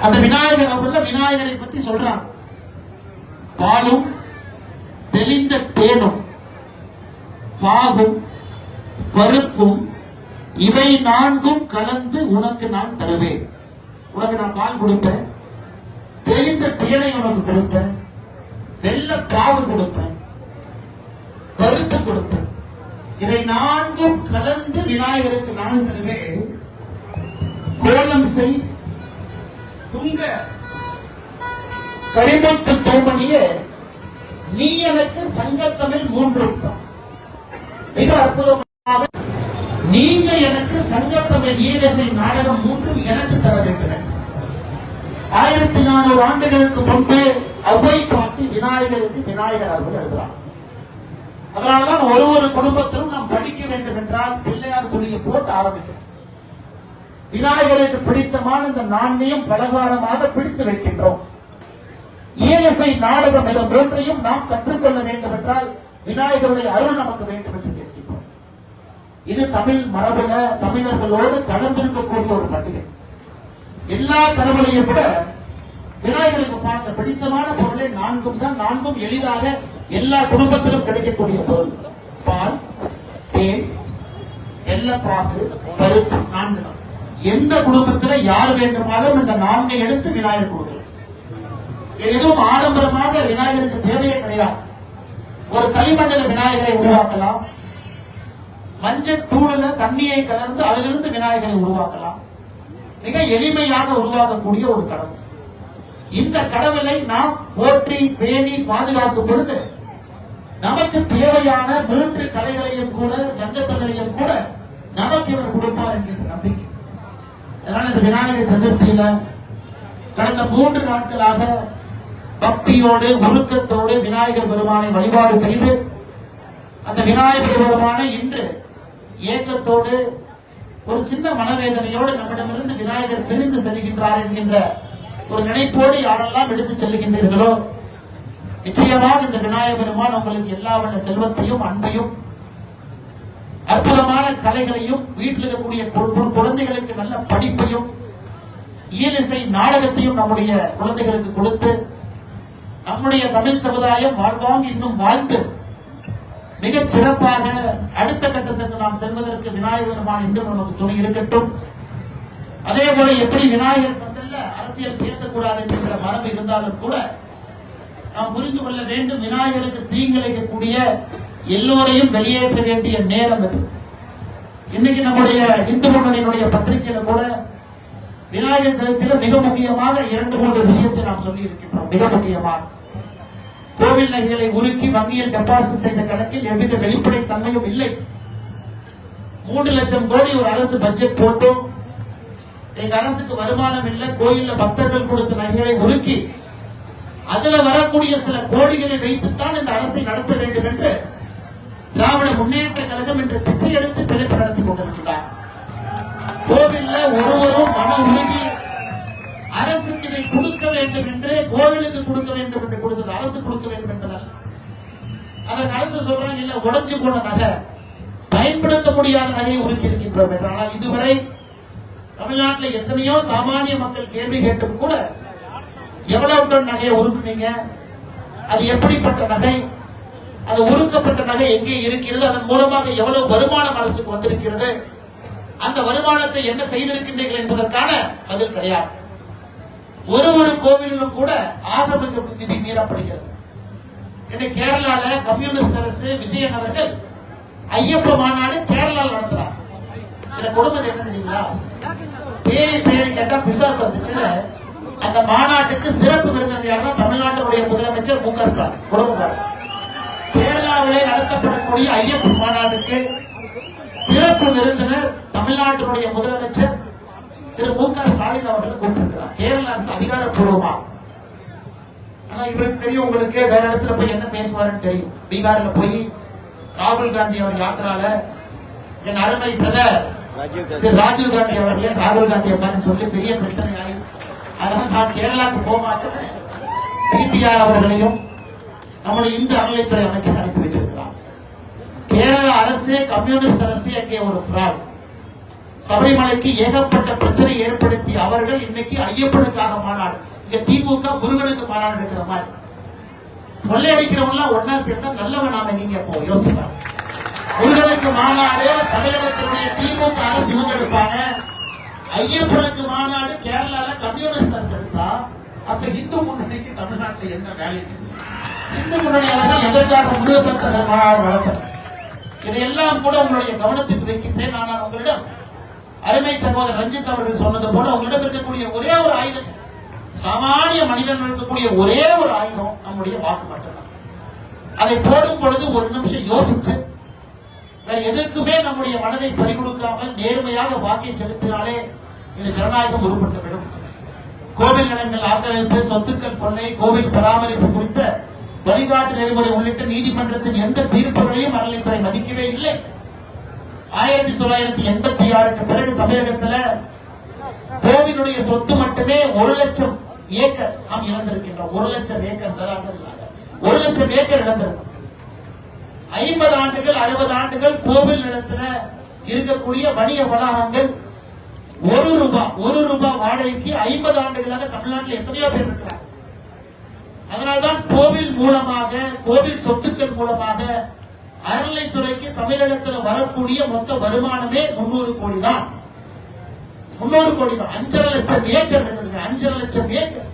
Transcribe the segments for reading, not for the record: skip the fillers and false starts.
அந்த விநாயகர் அவர்கள் விநாயகரை பத்தி சொல்றாங்க. பாலும் தெளிந்த தேனும் பாகும் பருப்பும் இவை நான்கும் கலந்து உனக்கு நான் தருவேன். உனக்கு நான் பால் கொடுப்பேன், தெளிந்த தேனை உனக்கு கொடுப்பேன், வெள்ள பாவு கொடுப்பேன், பருப்பு கொடுப்பேன். இதை நான்கும் கலந்து விநாயகருக்கு நான் தருவேன். கோலம் செய் துங்க கரிமுத்து தோமணியே நீ எனக்கு சங்கத்தமிழ் 3 மிக அற்புதமாக நீங்க எனக்கு சங்கத்தமிழ் ஈழசை நாடகம் 3 எனக்கு தர வேண்டும். 1400 ஆண்டுகளுக்கு முன்பே அவை பாட்டி விநாயகருக்கு விநாயகர் அவர்கள் எழுதுறார். அதனால்தான் ஒரு குடும்பத்திலும் நாம் படிக்க வேண்டும் என்றால் பிள்ளையார் சொல்லிய போட்டு ஆரம்பிக்கிறோம். விநாயகருக்கு பிடித்தமான இந்த நாண்யம் பலகாரமாக பிடித்து வைக்கின்றோம். ஈழசை நாடகம் என்ற 3ஐயும் நாம் கற்றுக்கொள்ள வேண்டும் என்றால் விநாயகருடைய அருள் நமக்கு வேண்டும் என்று கேட்கின்றோம். இது தமிழ் மரபுல தமிழர்களோடு கலந்திருக்கக்கூடிய ஒரு பண்டிகை. எல்லா கடவுளையும் விட விநாயகருக்கு பார்த்த பிடித்தமான பொருளை 4 தான். 4 எளிதாக எல்லா குடும்பத்திலும் கிடைக்கக்கூடிய பொருள். பால், தேன், வெள்ளப்பாகு, பருப்பு 4 தான். எந்த குடும்பத்தில் யார் வேண்டுமானாலும் இந்த 4 எடுத்து விநாயகர் கொடுக்கலாம். எதுவும் ஆடம்பரமாக விநாயகருக்கு தேவையே கிடையாது. ஒரு களிமண்ணில் விநாயகரை உருவாக்கலாம், மஞ்சள் தூளில தண்ணியை கலந்து அதிலிருந்து விநாயகரை உருவாக்கலாம். மிக எளிமையாக உருவாக்கக்கூடிய ஒரு கடவுள். இந்த கடவுளை நாம் போற்றி பேணி பாதுகாக்கும் பொழுது நமக்கு தேவையான 3 கலைகளையும் கூட சங்கத்தங்களையும் கூட நமக்கு இவர் கொடுப்பார் என்கின்ற நம்பிக்கை. அதனால இந்த விநாயகர் சதுர்த்தியில கடந்த 3 நாட்களாக பக்தியோடு உருக்கத்தோடு விநாயகர் பெருமானை வழிபாடு செய்து அந்த விநாயகர் பெருமானை இன்று ஏக்கத்தோடு ஒரு சின்ன மனவேதனையோடு நம்மிடமிருந்து விநாயகர் பிரிந்து செல்கின்றார் என்கின்ற ஒரு நினைப்போடு யாரெல்லாம் எடுத்து செல்லுகின்றீர்களோ நிச்சயமாக இந்த விநாயகர் பெருமான் உங்களுக்கு எல்லா வல்ல செல்வத்தையும் அன்பையும் அற்புதமான கலைகளையும் வீட்டில் இருக்கக்கூடிய குழந்தைகளுக்கு நல்ல படிப்பையும் ஈழிசை நாடகத்தையும் நம்முடைய குழந்தைகளுக்கு கொடுத்து நம்முடைய தமிழ் சமுதாயம் வாழ்வாங்க இன்னும் வாழ்ந்து மிகச் சிறப்பாக அடுத்த கட்டத்திற்கு நாம் செல்வதற்கு விநாயகர் பெருமான் இன்றும் நமக்கு துணை இருக்கட்டும். அதே போல எப்படி விநாயகர் பந்தல்ல அரசியல் பேசக்கூடாது என்கின்ற மரபு இருந்தாலும் கூட நாம் புரிந்து கொள்ள வேண்டும், விநாயகருக்கு தீங்கிழைக்கக்கூடிய எல்லோரையும் வெளியேற்ற வேண்டிய நேரம் அது. இன்னைக்கு நம்முடைய இந்து முன்னணியினுடைய பத்திரிகையில கூட விநாயகர் சதுர்த்தியில மிக முக்கியமாக 2-3 விஷயத்தை நாம் சொல்லி இருக்கின்றோம். மிக முக்கியமாக கோவில் நகைகளை உருக்கி வங்கியில் டெபாசிட் செய்த கணக்கில் எவ்வித வெளிப்படை தன்மையும் இல்லை. 3 லட்சம் கோடி ஒரு அரசு பட்ஜெட் போட்டும் எங்க அரசுக்கு வருமானம் இல்லை. கோயில்ல பக்தர்கள் கொடுத்த நகைகளை உருக்கி அதுல வரக்கூடிய சில கோடிகளை வைத்துத்தான் இந்த அரசை நடத்த வேண்டும் என்று திராவிட முன்னேற்ற கழகம் என்று பிச்சை எடுத்து பிழைப்பு நடத்தி கொண்டிருக்கிறார். கோவில்ல ஒருவரும் மன உருகி அரசுக்கு இதை கொடுக்க வேண்டும் என்று கோவிலுக்கு கொடுக்க வேண்டும் என்று கொடுத்தது அரசு கொடுக்க வேண்டும் என்பதால் அதற்கு அரசு சொல்றாங்க இல்ல உடைஞ்சு போன நகை பயன்படுத்த முடியாத நகையை உருக்கி இருக்கின்றோம் என்றால் இதுவரை தமிழ்நாட்டில் எத்தனையோ சாமானிய மக்கள் கேள்வி கேட்டும் கூட எவ்வளவு டன் நகையை உருக்குனீங்க, அது எப்படிப்பட்ட நகை, அது உருக்கப்பட்ட நகை எங்கே இருக்கிறது, அதன் மூலமாக எவ்வளவு வருமானம் அரசுக்கு வந்திருக்கிறது, அந்த வருமானத்தை என்ன செய்திருக்கின்றீர்கள் என்பதற்கான பதில் கிடையாது. ஒரு கோவிலிலும் கூட ஆகம விதி மீறப்படுகிறது. இன்னைக்கு கேரளால கம்யூனிஸ்ட் அரசு விஜயன் அவர்கள் ஐயப்ப மாநாடு கேரளாவில் நடத்துறார். இந்த குடும்பம் என்ன தெரியுங்களா, பேய் கேட்டா பிசாசு வந்துச்சுல அந்த மாநாட்டுக்கு சிறப்பு விருந்தினர் யாருன்னா தமிழ்நாட்டினுடைய முதலமைச்சர் மு க ஸ்டாலின் குடும்பக்காரர். கேரளாவிலே நடத்தப்படக்கூடிய ஐயப்ப மாநாட்டுக்கு சிறப்பு விருந்தினர் தமிழ்நாட்டினுடைய முதலமைச்சர் திரு மு க ஸ்டாலின் அவர்கள் கூப்பிட்டிருக்கிறார். கேரள அரசு அதிகாரப்பூர்வமா. ஆனா இவருக்கு தெரியும், உங்களுக்கு வேற இடத்துல போய் என்ன பேசுவாருன்னு தெரியும். பீகார்ல போய் ராகுல் காந்தி அவர் யாத்திரால என் அருமை பிரதர் திரு ராஜீவ் காந்தி அவர்களே ராகுல் காந்தி அம்மான்னு சொல்லி பெரிய பிரச்சனை ஆகி அதனால நான் கேரளாவுக்கு போக மாட்டேன் பிடிஆர் அவர்களையும் நம்முடைய இந்து அறநிலைத்துறை அமைச்சர் அனுப்பி வச்சிருக்கிறார். கேரள அரசு கம்யூனிஸ்ட் அரசு அங்கே ஒரு பிராட். சபரிமலைக்கு ஏகப்பட்ட பிரச்சனை ஏற்படுத்தி அவர்கள் இன்னைக்கு ஐயப்பனுக்காக மாநாடு, இங்க திமுக முருகனுக்கு மாநாடு இருக்கிற மாதிரி. கொள்ளையடிக்கிறவங்க ஒன்னா சேர்ந்தா நல்லவன் நாம நீங்க இப்போ யோசிப்பாங்க. முருகனுக்கு மாநாடு தமிழகத்தினுடைய திமுக அரசு இவங்க எடுப்பாங்க, ஐயப்பனுக்கு மாநாடு கேரளால கம்யூனிஸ்ட் அரசு எடுத்தா, அப்ப இந்து முன்னணிக்கு தமிழ்நாட்டில் என்ன வேலை? இந்து முன்னணி அவர்கள் எதற்காக முருகப்பெருமாள் மாநாடு நடத்தணும்? இதையெல்லாம் கூட உங்களுடைய கவனத்துக்கு வைக்கின்றேன். நான் உங்களிடம் அருமை சகோதரர் ரஞ்சித் அவர்கள் சொன்னது போல உங்களிடம் இருக்கக்கூடிய ஒரே ஒரு ஆயுதம், சாமானிய மனிதன் இருக்கக்கூடிய ஒரே ஒரு ஆயுதம் நம்முடைய வாக்கு மட்டும்தான். அதை போடும் பொழுது ஒரு நிமிஷம் யோசிச்சு வேற எதற்குமே நம்முடைய மனதை பறிகொடுக்காமல் நேர்மையாக வாக்கை செலுத்தினாலே இந்த ஜனநாயகம் உருப்பட்டுவிடும். கோவில் நிலங்கள் ஆக்கிரமிப்பு, சொத்துக்கள் கொள்ளை, கோவில் பராமரிப்பு குறித்த வழிகாட்டு நெறிமுறை உள்ளிட்ட நீதிமன்றத்தின் எந்த தீர்ப்புகளையும் அறநிலைத்துறை மதிக்கவே இல்லை. 1986க்கு பிறகு தமிழகத்துல கோவிலுடைய சொத்து மட்டுமே 1 லட்சம் ஏக்கர் நாம் இழந்திருக்கின்றோம். 1 லட்சம் ஏக்கர் சராசரி 1 லட்சம் ஏக்கர் இழந்திருக்கும். 50 ஆண்டுகள் 60 ஆண்டுகள் கோவில் நிலத்துல இருக்கக்கூடிய வணிக வளாகங்கள் 1 ரூபாய் வாடகைக்கு 50 ஆண்டுகளாக தமிழ்நாட்டில் எத்தனையோ பேர் இருக்கிறார். அதனால்தான் கோவில் மூலமாக, கோவில் சொத்துக்கள் மூலமாக அறநிலைத்துறைக்கு தமிழகத்தில் வரக்கூடிய மொத்த வருமானமே 300 கோடி தான். 300 கோடி தான். 5.5 லட்சம் ஏக்கர் இருக்குதுங்க. 5.5 லட்சம் ஏக்கர்,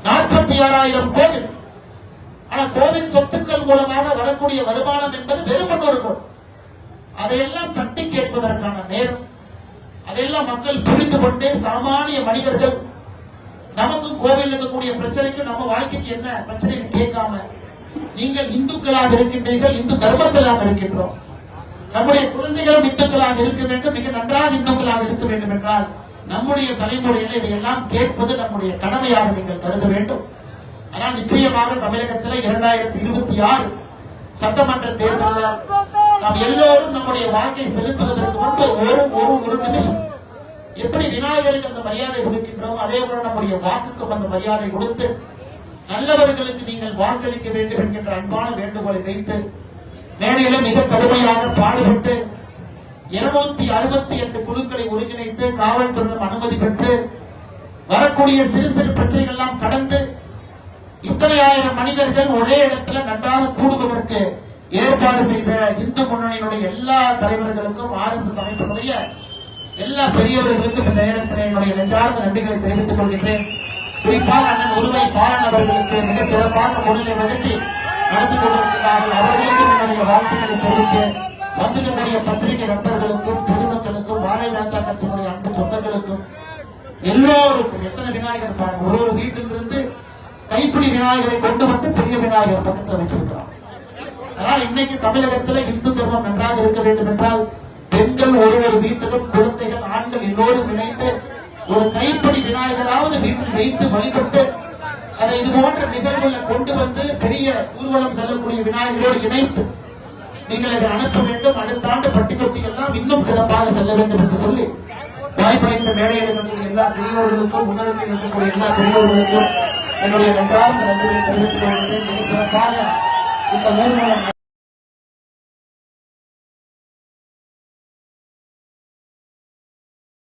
46,000 கோவில். ஆனா கோவில் சொத்துக்கள் மூலமாக வரக்கூடிய வருமானம் என்பது வெறும் 300 கோடி. அதையெல்லாம் தட்டி கேட்பதற்கான நேரம், அதையெல்லாம் மக்கள் புரிந்து கொண்டு சாமானிய மனிதர்கள் நமக்கும் கோவில் இருக்கக்கூடிய பிரச்சனைக்கு நம்ம வாழ்க்கைக்கு என்ன பிரச்சனை கேட்காம, நீங்கள் இந்துக்களாக இருக்கின்றீர்கள், இந்து தர்மத்தில் நாம் இருக்கின்றோம், நம்முடைய குழந்தைகளும் இந்துக்களாக இருக்க வேண்டும், மிக நன்றாக இந்துக்களாக இருக்க வேண்டும் என்றால் நம்முடைய தலைமுறையில் இதையெல்லாம் கேட்பது நம்முடைய கடமையாக நீங்கள் கருத வேண்டும். ஆனால் நிச்சயமாக தமிழகத்தில் 2026 சட்டமன்ற தேர்தலில் நாம் எல்லோரும் நம்முடைய வாக்கை செலுத்துவதற்கு முன்பு ஒரு நிமிஷம் எப்படி விநாயகருக்கு அந்த மரியாதை கொடுக்கின்றோம், அதே போல நம்முடைய வாக்குக்கும் அந்த மரியாதை கொடுத்து நல்லவர்களுக்கு நீங்கள் வாக்களிக்க வேண்டும் என்கின்ற அன்பான வேண்டுகோளை வைத்து மேடையில மிக கடுமையாக பாடுபட்டு 268 குழுக்களை ஒருங்கிணைத்து காவல்துறையிடம் அனுமதி பெற்று வரக்கூடிய சிறு சிறு பிரச்சனைகள் எல்லாம் கடந்து இத்தனை ஆயிரம் மனிதர்கள் ஒரே இடத்துல நன்றாக கூடுவதற்கு ஏற்பாடு செய்த இந்து முன்னணியினுடைய எல்லா தலைவர்களுக்கும், RSS அமைப்பினுடைய எல்லா பெரியவர்களுக்கும் இந்த நேரத்தில் என்னுடைய நெஞ்சார்ந்த நன்றிகளை தெரிவித்துக் கொள்கின்றேன். குறிப்பாக அண்ணன் உருவை பாலன் அவர்களுக்கு மிகச் சிறப்பாக முன்னிலை வகுத்து நடத்தி கொண்டிருக்கிறார்கள். அவர்களுக்கும் என்னுடைய வாழ்த்துக்களை தெரிவித்து வந்திருக்கக்கூடிய பத்திரிகை நண்பர்களுக்கும், பொதுமக்களுக்கும், பாரதிய ஜனதா கட்சியினுடைய அன்பு சொந்தங்களுக்கும் எல்லோருக்கும், எத்தனை விநாயகர் பாருங்க, ஒரு வீட்டிலிருந்து கைப்பிடி விநாயகரை கொண்டு வந்து பெரிய விநாயகர் பக்கத்தில் வச்சிருக்கிறார். அதனால் இன்னைக்கு தமிழகத்தில் இந்து தர்மம் நன்றாக இருக்க வேண்டும் என்றால் பெண்கள் ஒரு வீட்டிலும், குழந்தைகள், ஆண்கள் எல்லோரும் இணைந்து ஒரு கைப்படி விநாயகராவது வீட்டில் வைத்து வழிபட்டு அதை இது போன்ற நிகழ்வுகளை கொண்டு வந்து பெரிய ஊர்வலம் செல்லக்கூடிய விநாயகரோடு இணைத்து நீங்கள் அதை அனுப்ப வேண்டும். அடுத்த ஆண்டு பட்டித்தொட்டி எல்லாம் இன்னும் சிறப்பாக செல்ல வேண்டும் என்று சொல்லி வாய்ப்படைத்த மேடை எடுக்கக்கூடிய எல்லா பெரியோர்களுக்கும், முன்னணியில் இருக்கக்கூடிய எல்லா பெரியோர்களுக்கும் என்னுடைய நன்றார்ந்த நன்றிகளை தெரிவித்துக் கொள்கிறேன். மிகச் சிறப்பாக இந்த ஊர்வலம்